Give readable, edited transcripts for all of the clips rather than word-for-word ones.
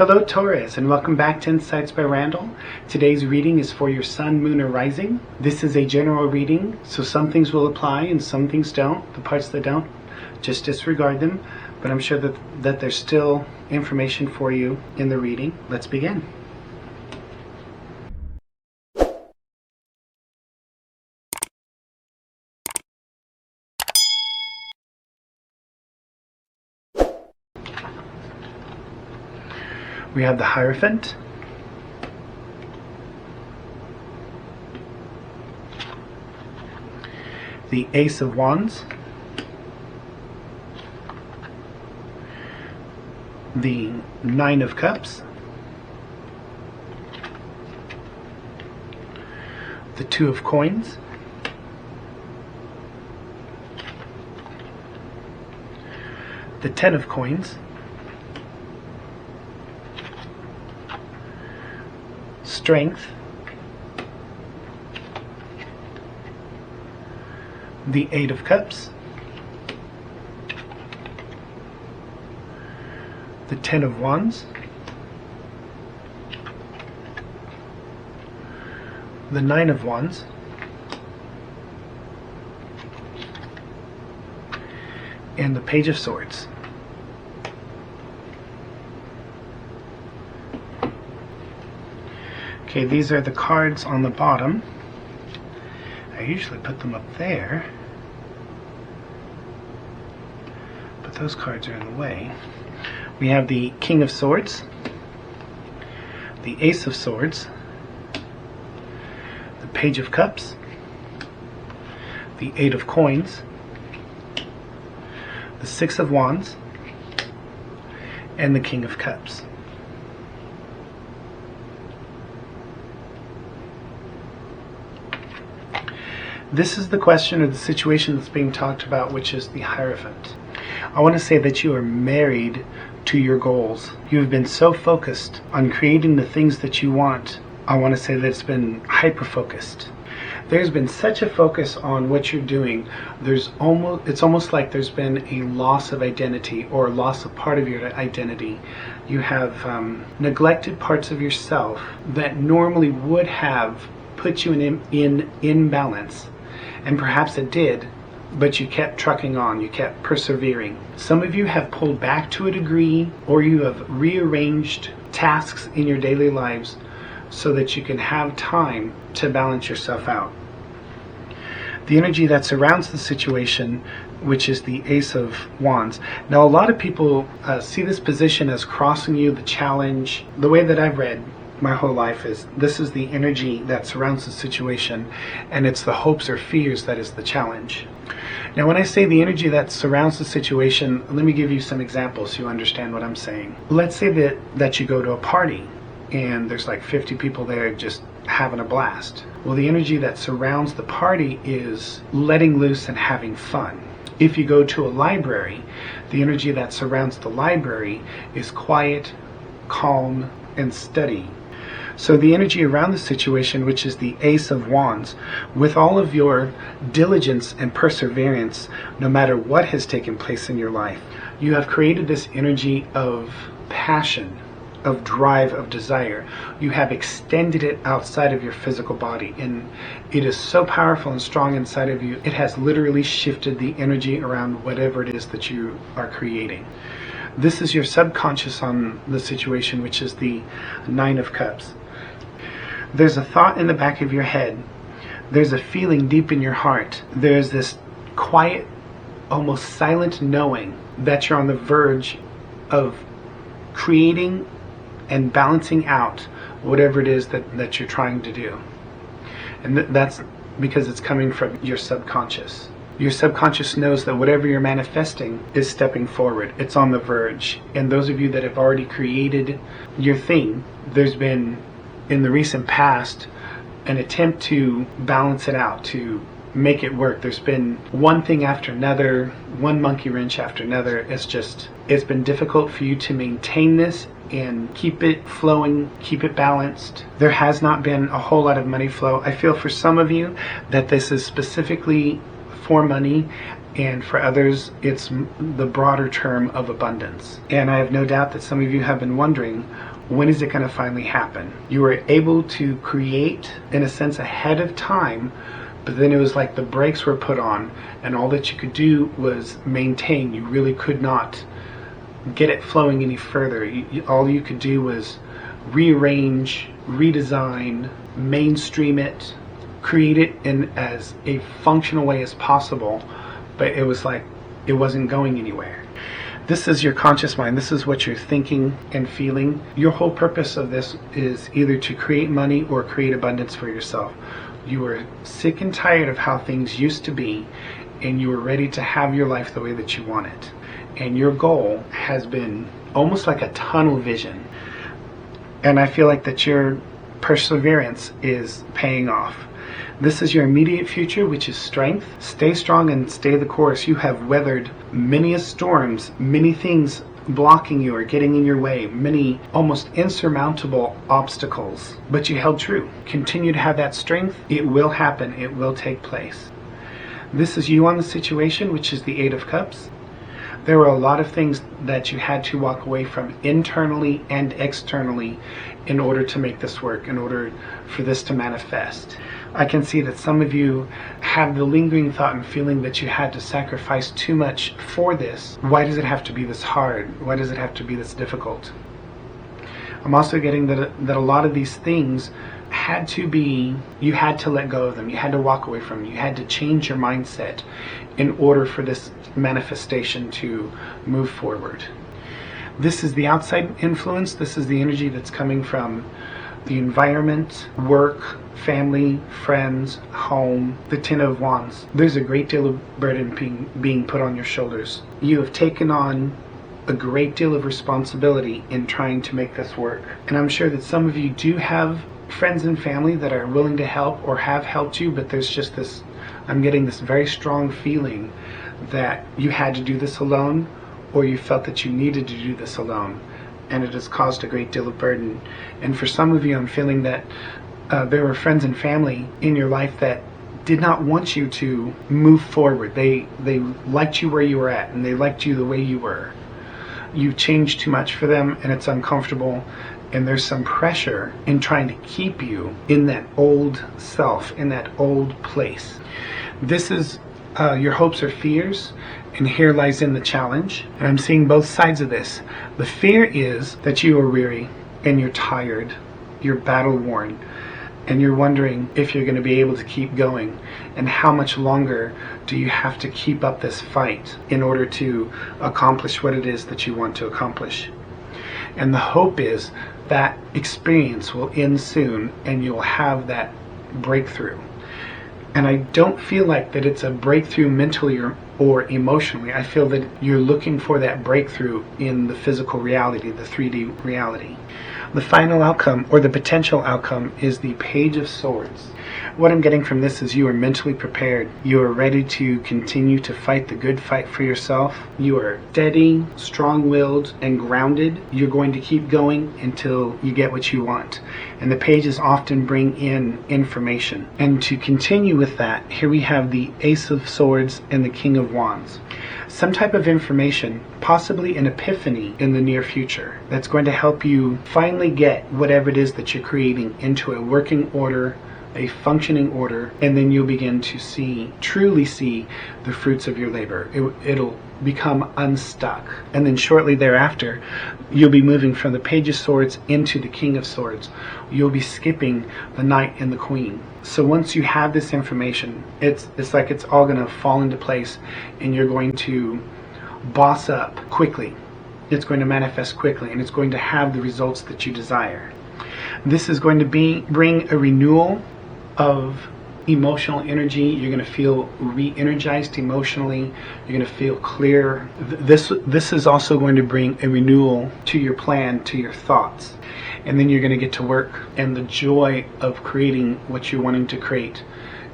Hello Taurus, and welcome back to Insights by Randall. Today's reading is for your sun, moon, or rising. This is a general reading, so some things will apply and some things don't. The parts that don't, just disregard them. But I'm sure that there's still information for you in the reading. Let's begin. We have the Hierophant, the Ace of Wands, the Nine of Cups, the Two of Coins, the Ten of Coins, Strength, the Eight of Cups, the Ten of Wands, the Nine of Wands, and the Page of Swords. Okay, these are the cards on the bottom. I usually put them up there, but those cards are in the way. We have the King of Swords, the Ace of Swords, the Page of Cups, the Eight of Coins, the Six of Wands, and the King of Cups. This is the question or the situation that's being talked about, which is the Hierophant. I want to say that you are married to your goals. You have been so focused on creating the things that you want. I want to say that it's been hyper-focused. There's been such a focus on what you're doing. It's almost like there's been a loss of identity or a loss of part of your identity. You have neglected parts of yourself that normally would have put you in balance. And perhaps it did, but you kept trucking on, you kept persevering. Some of you have pulled back to a degree, or you have rearranged tasks in your daily lives so that you can have time to balance yourself out. The energy that surrounds the situation, which is the Ace of Wands. Now, a lot of people see this position as crossing you, the challenge. The way that I've read my whole life is this is the energy that surrounds the situation, and it's the hopes or fears that is the challenge. Now, when I say the energy that surrounds the situation, let me give you some examples so you understand what I'm saying. Let's say that you go to a party and there's like 50 people there just having a blast. Well, the energy that surrounds the party is letting loose and having fun. If you go to a library, the energy that surrounds the library is quiet, calm, and steady. So the energy around the situation, which is the Ace of Wands, with all of your diligence and perseverance, no matter what has taken place in your life, you have created this energy of passion, of drive, of desire. You have extended it outside of your physical body, and it is so powerful and strong inside of you. It has literally shifted the energy around whatever it is that you are creating. This is your subconscious on the situation, which is the Nine of Cups. There's a thought in the back of your head. There's a feeling deep in your heart. There's this quiet, almost silent knowing that you're on the verge of creating and balancing out whatever it is that you're trying to do. And that's because it's coming from your subconscious. Your subconscious knows that whatever you're manifesting is stepping forward. It's on the verge. And those of you that have already created your thing, there's been, in the recent past, an attempt to balance it out, to make it work. There's been one thing after another, one monkey wrench after another. It's been difficult for you to maintain this and keep it flowing, keep it balanced. There has not been a whole lot of money flow. I feel for some of you that this is specifically for money, And for others, it's the broader term of abundance. And I have no doubt that some of you have been wondering, when is it going to finally happen? You were able to create, in a sense, ahead of time, but then it was like the brakes were put on, and all that you could do was maintain. You really could not get it flowing any further. All you could do was rearrange, redesign, mainstream it, create it in as a functional way as possible, but it was like it wasn't going anywhere. This is your conscious mind. This is what you're thinking and feeling. Your whole purpose of this is either to create money or create abundance for yourself. You are sick and tired of how things used to be, and you are ready to have your life the way that you want it. And your goal has been almost like a tunnel vision. And I feel like that your perseverance is paying off. This is your immediate future, which is strength. Stay strong and stay the course. You have weathered many storms, many things blocking you or getting in your way, many almost insurmountable obstacles, but you held true. Continue to have that strength. It will happen. It will take place. This is you on the situation, which is the Eight of Cups. There were a lot of things that you had to walk away from internally and externally in order to make this work, in order for this to manifest. I can see that some of you have the lingering thought and feeling that you had to sacrifice too much for this. Why does it have to be this hard? Why does it have to be this difficult? I'm also getting that a lot of these things had to be, you had to let go of them. You had to walk away from them. You had to change your mindset in order for this manifestation to move forward. This is the outside influence. This is the energy that's coming from the environment, work, family, friends, home, the Ten of Wands. There's a great deal of burden being put on your shoulders. You have taken on a great deal of responsibility in trying to make this work. And I'm sure that some of you do have friends and family that are willing to help or have helped you, but there's just this, I'm getting this very strong feeling that you had to do this alone, or you felt that you needed to do this alone, and it has caused a great deal of burden. And for some of you, I'm feeling that there were friends and family in your life that did not want you to move forward. They liked you where you were at, and they liked you the way you were. You've changed too much for them, and it's uncomfortable, and there's some pressure in trying to keep you in that old self, in that old place. This is your hopes or fears, and here lies in the challenge. And I'm seeing both sides of this. The fear is that you are weary, and you're tired, you're battle worn, and you're wondering if you're going to be able to keep going, and how much longer do you have to keep up this fight in order to accomplish what it is that you want to accomplish. And the hope is that experience will end soon, and you'll have that breakthrough. And I don't feel like that it's a breakthrough mentally or emotionally. I feel that you're looking for that breakthrough in the physical reality, the 3D reality. The final outcome, or the potential outcome, is the Page of Swords. What I'm getting from this is you are mentally prepared. You are ready to continue to fight the good fight for yourself. You are steady, strong-willed, and grounded. You're going to keep going until you get what you want. And the pages often bring in information. And to continue with that, here we have the Ace of Swords and the King of Wands. Some type of information, possibly an epiphany in the near future, that's going to help you finally get whatever it is that you're creating into a working order, a functioning order, and then you'll begin to truly see the fruits of your labor. It'll become unstuck. And then shortly thereafter, you'll be moving from the Page of Swords into the King of Swords. You'll be skipping the Knight and the Queen. So once you have this information, it's like it's all going to fall into place, and you're going to boss up quickly. It's going to manifest quickly, and it's going to have the results that you desire. This is going to bring a renewal of emotional energy. You're going to feel re-energized emotionally. You're going to feel clear. This is also going to bring a renewal to your plan, to your thoughts. And then you're going to get to work, and the joy of creating what you're wanting to create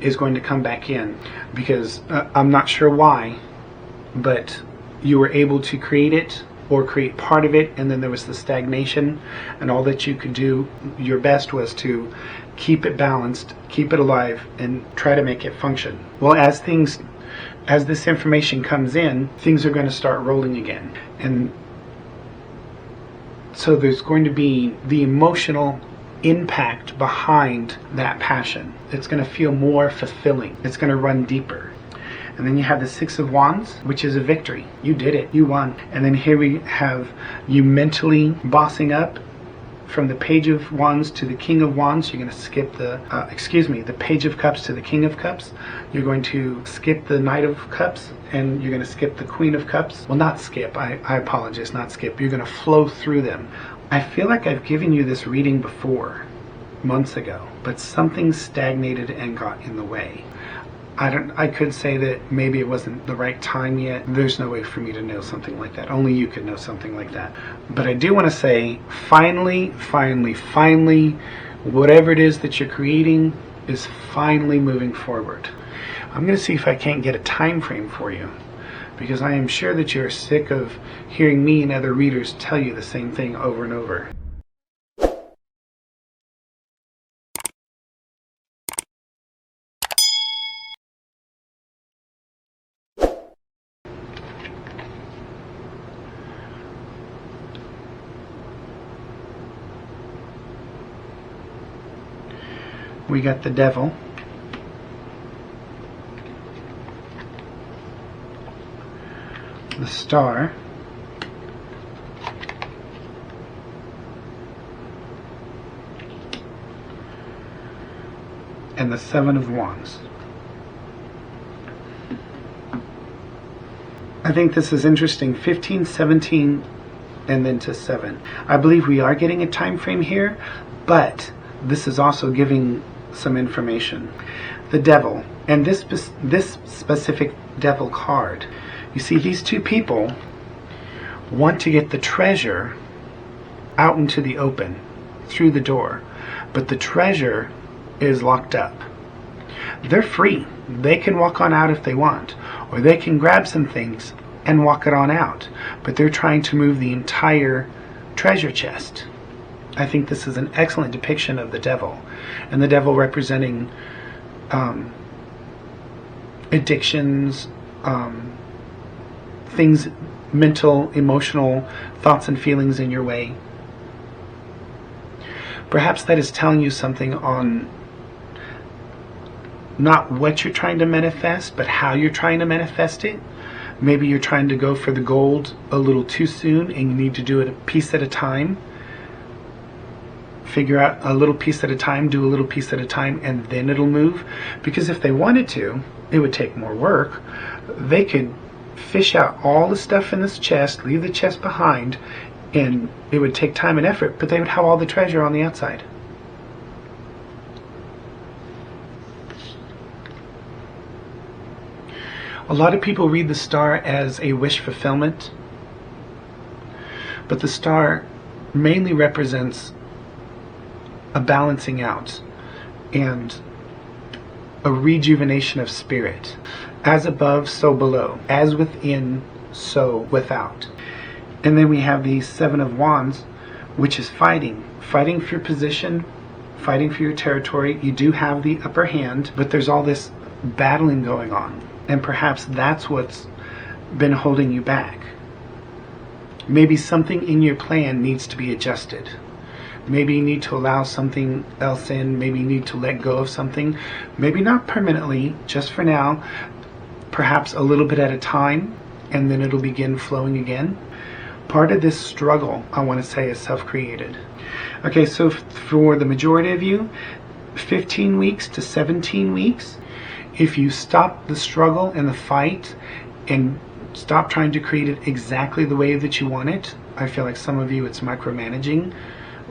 is going to come back in, because I'm not sure why, but you were able to create it or create part of it, and then there was the stagnation, and all that you could do, your best was to keep it balanced, keep it alive, and try to make it function. Well, as things as this information comes in, things are going to start rolling again. And so there's going to be the emotional impact behind that passion. It's going to feel more fulfilling. It's going to run deeper. And then you have the Six of Wands, which is a victory. You did it. You won. And then here we have you mentally bossing up from the Page of Wands to the King of Wands. You're going to skip the Page of Cups to the King of Cups. You're going to skip the Knight of Cups, and you're going to skip the Queen of Cups. Well, not skip. I apologize, not skip. You're going to flow through them. I feel like I've given you this reading before, months ago, but something stagnated and got in the way. I could say that maybe it wasn't the right time yet. There's no way for me to know something like that. Only you could know something like that. But I do want to say, finally, whatever it is that you're creating is finally moving forward. I'm going to see if I can't get a time frame for you, because I am sure that you're sick of hearing me and other readers tell you the same thing over and over. We got the Devil, the Star, and the Seven of Wands. I think this is interesting. 15, 17, and then to 7. I believe we are getting a time frame here, but this is also giving some information. The Devil, and this specific Devil card. You see, these two people want to get the treasure out into the open, through the door, but the treasure is locked up. They're free. They can walk on out if they want, or they can grab some things and walk it on out, but they're trying to move the entire treasure chest. I think this is an excellent depiction of the Devil, and the Devil representing addictions, things, mental, emotional thoughts and feelings in your way. Perhaps that is telling you something on not what you're trying to manifest, but how you're trying to manifest it. Maybe you're trying to go for the gold a little too soon, and you need to do it a piece at a time. Figure out a little piece at a time, do a little piece at a time, and then it'll move. Because if they wanted to, it would take more work. They could fish out all the stuff in this chest, leave the chest behind, and it would take time and effort, but they would have all the treasure on the outside. A lot of people read the Star as a wish fulfillment, but the Star mainly represents a balancing out and a rejuvenation of spirit. As above, so below. As within, so without. And then we have the Seven of Wands, which is fighting. Fighting for your position, fighting for your territory. You do have the upper hand, but there's all this battling going on. And perhaps that's what's been holding you back. Maybe something in your plan needs to be adjusted. Maybe you need to allow something else in. Maybe you need to let go of something. Maybe not permanently, just for now. Perhaps a little bit at a time, and then it'll begin flowing again. Part of this struggle, I want to say, is self-created. Okay, so for the majority of you, 15 weeks to 17 weeks, if you stop the struggle and the fight and stop trying to create it exactly the way that you want it, I feel like some of you it's micromanaging.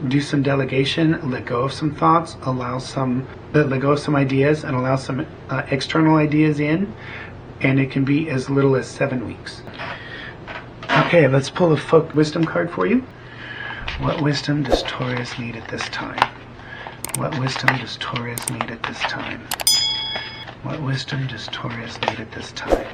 Do some delegation, let go of some thoughts, let go of some ideas, and allow some external ideas in, and it can be as little as 7 weeks. Okay, let's pull a folk wisdom card for you. What wisdom does Taurus need at this time? What wisdom does Taurus need at this time? What wisdom does Taurus need at this time?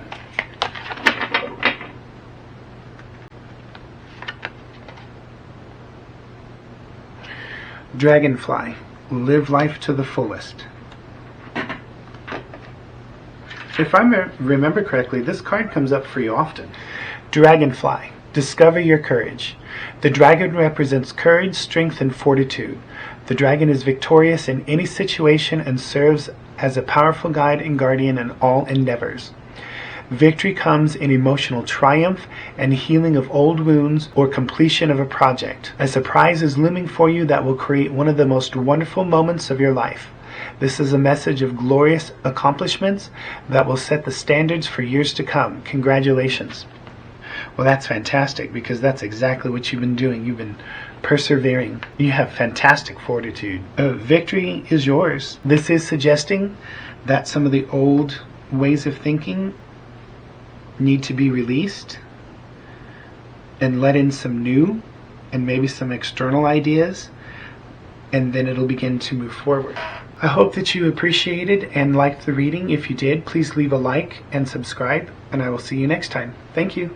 Dragonfly, live life to the fullest. If I remember correctly, this card comes up for you often. Dragonfly. Discover your courage. The dragon represents courage, strength, and fortitude. The dragon is victorious in any situation and serves as a powerful guide and guardian in all endeavors. Victory comes in emotional triumph and healing of old wounds or completion of a project. A surprise is looming for you that will create one of the most wonderful moments of your life. This is a message of glorious accomplishments that will set the standards for years to come. Congratulations. Well, that's fantastic, because that's exactly what you've been doing. You've been persevering. You have fantastic fortitude. Victory is yours. This is suggesting that some of the old ways of thinking need to be released and let in some new and maybe some external ideas, and then it'll begin to move forward. I hope that you appreciated and liked the reading. If you did, please leave a like and subscribe, and I will see you next time. Thank you.